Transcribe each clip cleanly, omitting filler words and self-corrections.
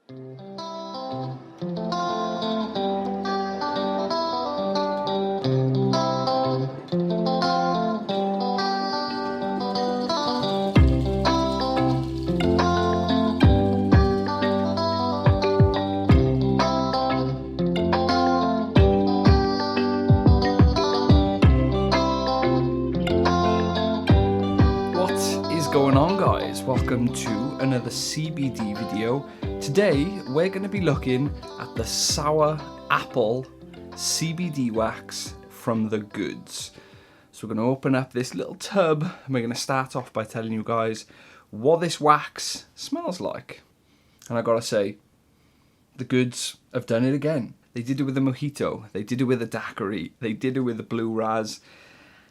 Going on, guys? Welcome to another CBD video. Today we're going to be looking at the sour apple CBD wax from TheGoods. So we're going to open up this little tub and we're going to start off by telling you guys what this wax smells like. And I gotta say, TheGoods have done it again. They did it with the mojito, they did it with the daiquiri, they did it with the blue raz,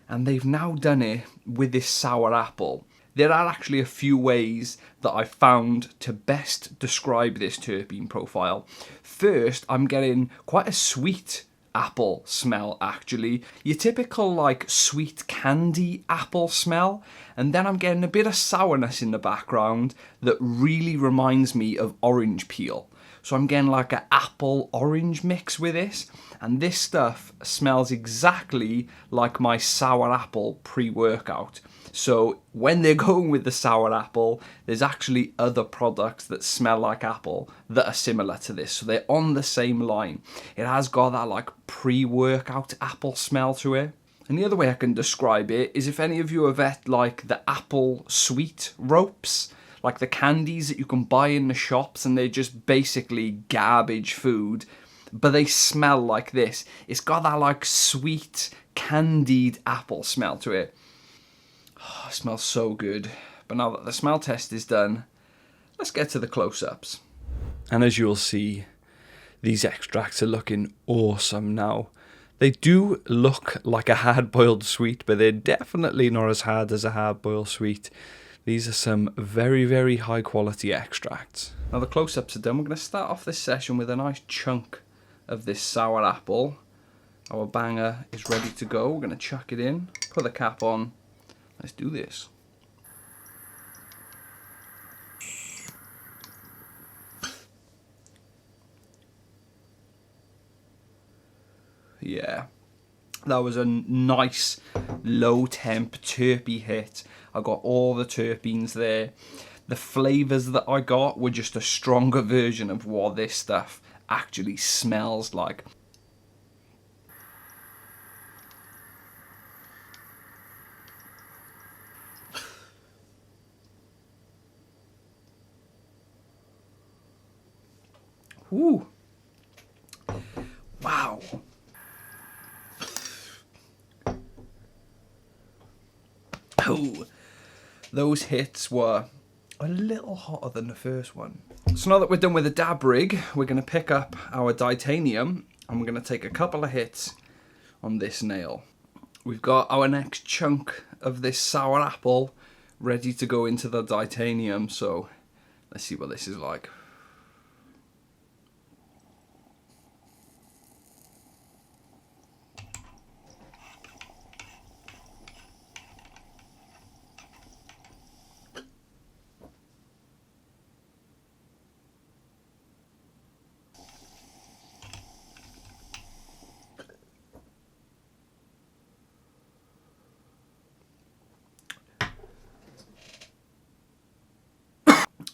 and they've now done it with this sour apple. There are actually a few ways that I've found to best describe this terpene profile. First, I'm getting quite a sweet apple smell, actually. Your typical like sweet candy apple smell. And then I'm getting a bit of sourness in the background that really reminds me of orange peel. So I'm getting like an apple orange mix with this. And this stuff smells exactly like my sour apple pre-workout. So when they're going with the sour apple, there's actually other products that smell like apple that are similar to this. So they're on the same line. It has got that like pre-workout apple smell to it. And the other way I can describe it is if any of you have had like the apple sweet ropes, like the candies that you can buy in the shops, and they're just basically garbage food, but they smell like this. It's got that like sweet candied apple smell to it. Oh, it smells so good. But now that the smell test is done, let's get to the close-ups. And as you'll see, these extracts are looking awesome now. They do look like a hard-boiled sweet, but they're definitely not as hard as a hard-boiled sweet. These are some very, very high-quality extracts. Now the close-ups are done. We're going to start off this session with a nice chunk of this sour apple. Our banger is ready to go. We're going to chuck it in, put the cap on. Let's do this. Yeah, that was a nice low temp terpy hit. I got all the terpenes there. The flavours that I got were just a stronger version of what this stuff actually smells like. Woo! Wow! Oh, those hits were a little hotter than the first one. So now that we're done with the dab rig, we're going to pick up our titanium and we're going to take a couple of hits on this nail. We've got our next chunk of this sour apple ready to go into the titanium, so let's see what this is like.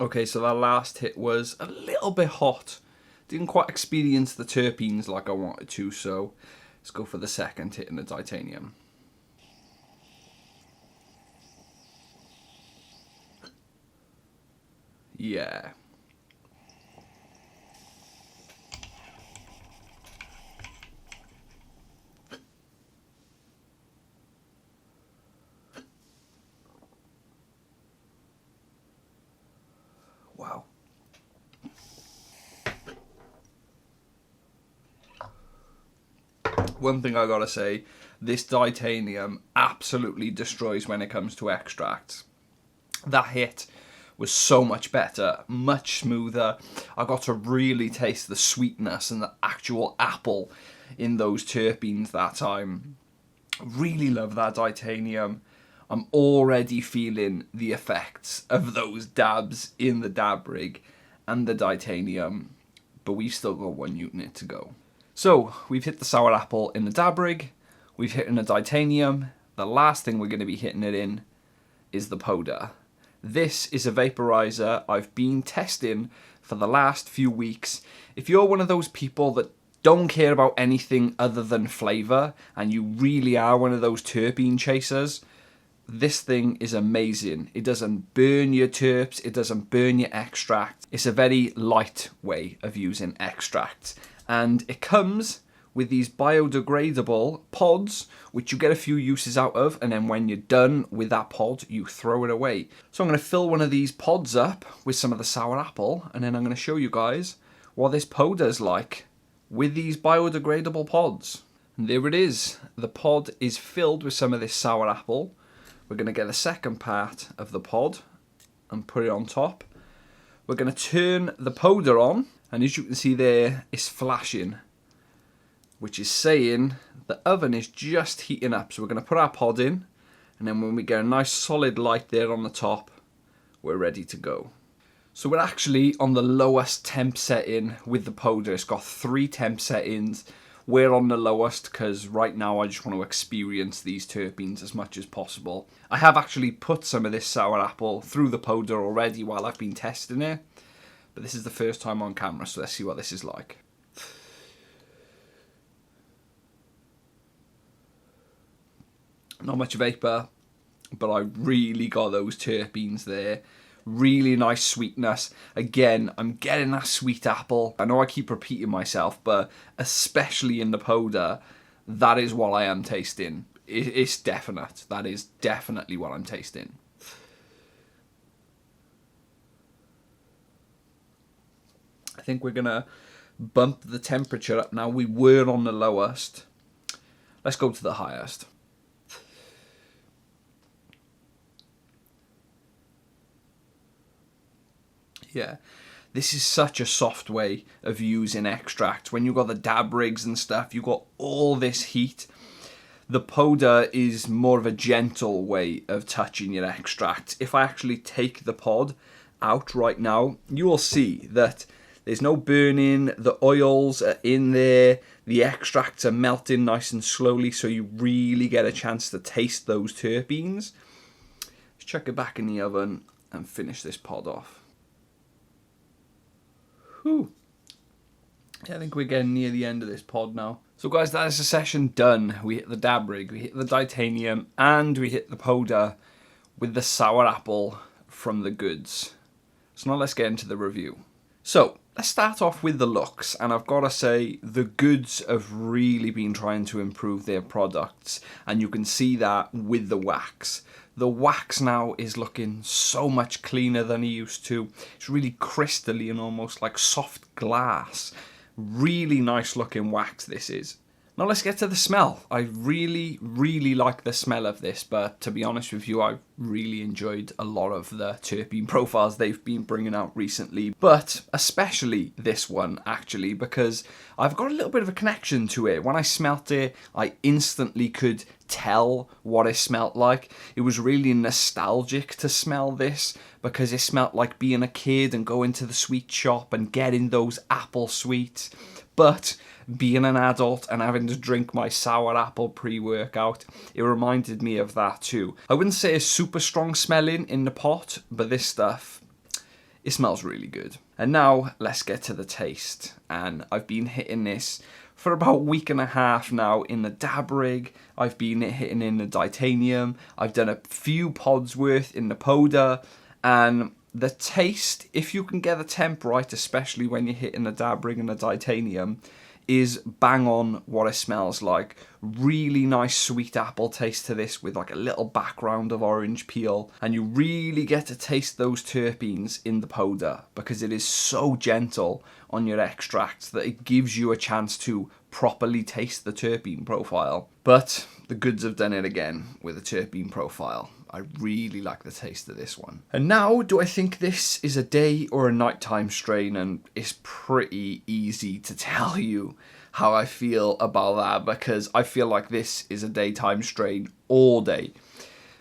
Okay, so that last hit was a little bit hot. Didn't quite experience the terpenes like I wanted to, so let's go for the second hit in the titanium. Yeah. Wow. One thing I gotta say, this titanium absolutely destroys when it comes to extracts. That hit was so much better, much smoother. I got to really taste the sweetness and the actual apple in those terpenes that time. Really love that titanium. I'm already feeling the effects of those dabs in the dab rig, and the titanium, but we've still got 1 unit to go. So we've hit the sour apple in the dab rig, we've hit in the titanium. The last thing we're going to be hitting it in is the powder. This is a vaporizer I've been testing for the last few weeks. If you're one of those people that don't care about anything other than flavour, and you really are one of those terpene chasers, this thing is amazing. It doesn't burn your terps, it doesn't burn your extract. It's a very light way of using extracts. And it comes with these biodegradable pods, which you get a few uses out of, and then when you're done with that pod, you throw it away. So I'm going to fill one of these pods up with some of the sour apple, and then I'm going to show you guys what this powder's like with these biodegradable pods. And there it is. The pod is filled with some of this sour apple. We're going to get the second part of the pod and put it on top. We're going to turn the powder on, and as you can see there, it's flashing, which is saying the oven is just heating up. So we're going to put our pod in, and then when we get a nice solid light there on the top, we're ready to go. So we're actually on the lowest temp setting with the powder. It's got 3 temp settings. We're on the lowest because right now I just want to experience these terpenes as much as possible. I have actually put some of this sour apple through the powder already while I've been testing it, but this is the first time on camera, so let's see what this is like. Not much vapor, but I really got those terpenes there. Really nice sweetness. Again, I'm getting that sweet apple. I know I keep repeating myself, but especially in the powder, that is what I am tasting. It's definite. That is definitely what I'm tasting. I think we're gonna bump the temperature up now. We were on the lowest. Let's go to the highest. Yeah, this is such a soft way of using extract. When you've got the dab rigs and stuff, you've got all this heat. The powder is more of a gentle way of touching your extract. If I actually take the pod out right now, you will see that there's no burning, the oils are in there, the extracts are melting nice and slowly, so you really get a chance to taste those terpenes. Let's chuck it back in the oven and finish this pod off. Whew. Yeah, I think we're getting near the end of this pod now. So guys, that is the session done. We hit the dab rig, we hit the titanium, and we hit the powder with the sour apple from TheGoods. So now let's get into the review. So let's start off with the looks, and I've got to say TheGoods have really been trying to improve their products, and you can see that with the wax. The wax now is looking so much cleaner than it used to. It's really crystalline, almost like soft glass. Really nice looking wax this is. Now let's get to the smell. I really, really like the smell of this, but to be honest with you, I really enjoyed a lot of the terpene profiles they've been bringing out recently, but especially this one actually, because I've got a little bit of a connection to it. When I smelt it, I instantly could tell what it smelt like. It was really nostalgic to smell this because it smelt like being a kid and going to the sweet shop and getting those apple sweets. But being an adult and having to drink my sour apple pre-workout, it reminded me of that too. I wouldn't say it's super strong smelling in the pot, but this stuff, it smells really good. And now let's get to the taste. And I've been hitting this for about a week and a half now in the dab rig. I've been hitting in the titanium. I've done a few pods worth in the powder, and the taste, if you can get the temp right, especially when you're hitting the dab rig and the titanium, is bang on what it smells like. Really nice sweet apple taste to this with like a little background of orange peel, and you really get to taste those terpenes in the powder because it is so gentle on your extracts that it gives you a chance to properly taste the terpene profile. But TheGoods have done it again with a terpene profile. I really like the taste of this one. And now, do I think this is a day or a nighttime strain? And it's pretty easy to tell you how I feel about that, because I feel like this is a daytime strain all day.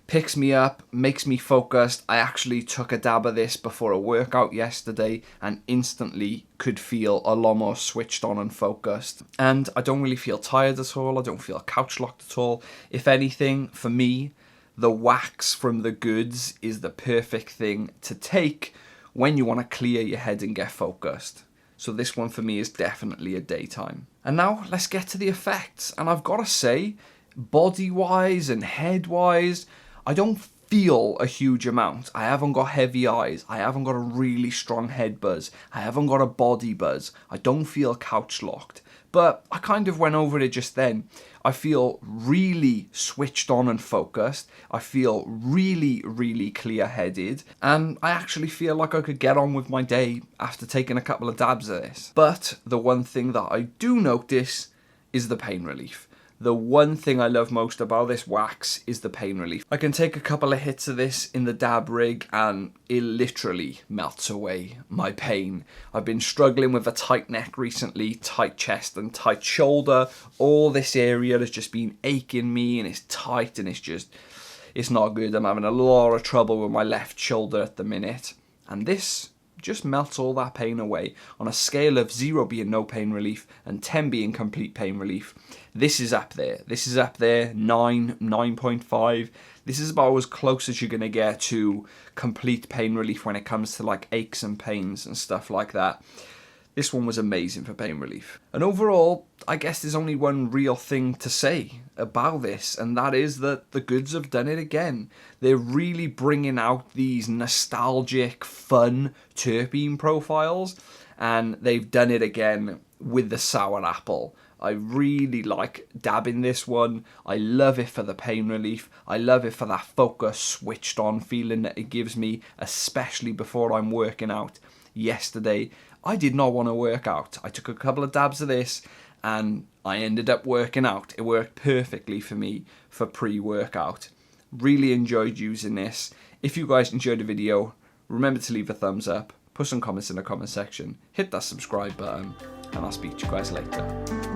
Picks me up, makes me focused. I actually took a dab of this before a workout yesterday and instantly could feel a lot more switched on and focused. And I don't really feel tired at all. I don't feel couch locked at all. If anything, for me, the wax from TheGoods is the perfect thing to take when you want to clear your head and get focused. So this one for me is definitely a daytime. And now let's get to the effects. And I've got to say, body-wise and head-wise, I don't feel a huge amount. I haven't got heavy eyes. I haven't got a really strong head buzz. I haven't got a body buzz. I don't feel couch locked. But I kind of went over it just then. I feel really switched on and focused. I feel really, really clear-headed. And I actually feel like I could get on with my day after taking a couple of dabs of this. But the one thing that I do notice is the pain relief. The one thing I love most about this wax is the pain relief. I can take a couple of hits of this in the dab rig and it literally melts away my pain. I've been struggling with a tight neck recently, tight chest and tight shoulder. All this area has just been aching me and it's tight and it's not good. I'm having a lot of trouble with my left shoulder at the minute. And this just melts all that pain away. On a scale of 0 being no pain relief and 10 being complete pain relief, this is up there. This is up there, 9, 9.5. This is about as close as you're going to get to complete pain relief when it comes to like aches and pains and stuff like that. This one was amazing for pain relief. And overall, I guess there's only one real thing to say about this, and that is that TheGoods have done it again. They're really bringing out these nostalgic, fun terpene profiles, and they've done it again with the sour apple. I really like dabbing this one. I love it for the pain relief. I love it for that focus, switched on feeling that it gives me, especially before I'm working out. Yesterday, I did not want to work out. I took a couple of dabs of this and I ended up working out. It worked perfectly for me for pre-workout. Really enjoyed using this. If you guys enjoyed the video, remember to leave a thumbs up, put some comments in the comment section, hit that subscribe button, and I'll speak to you guys later.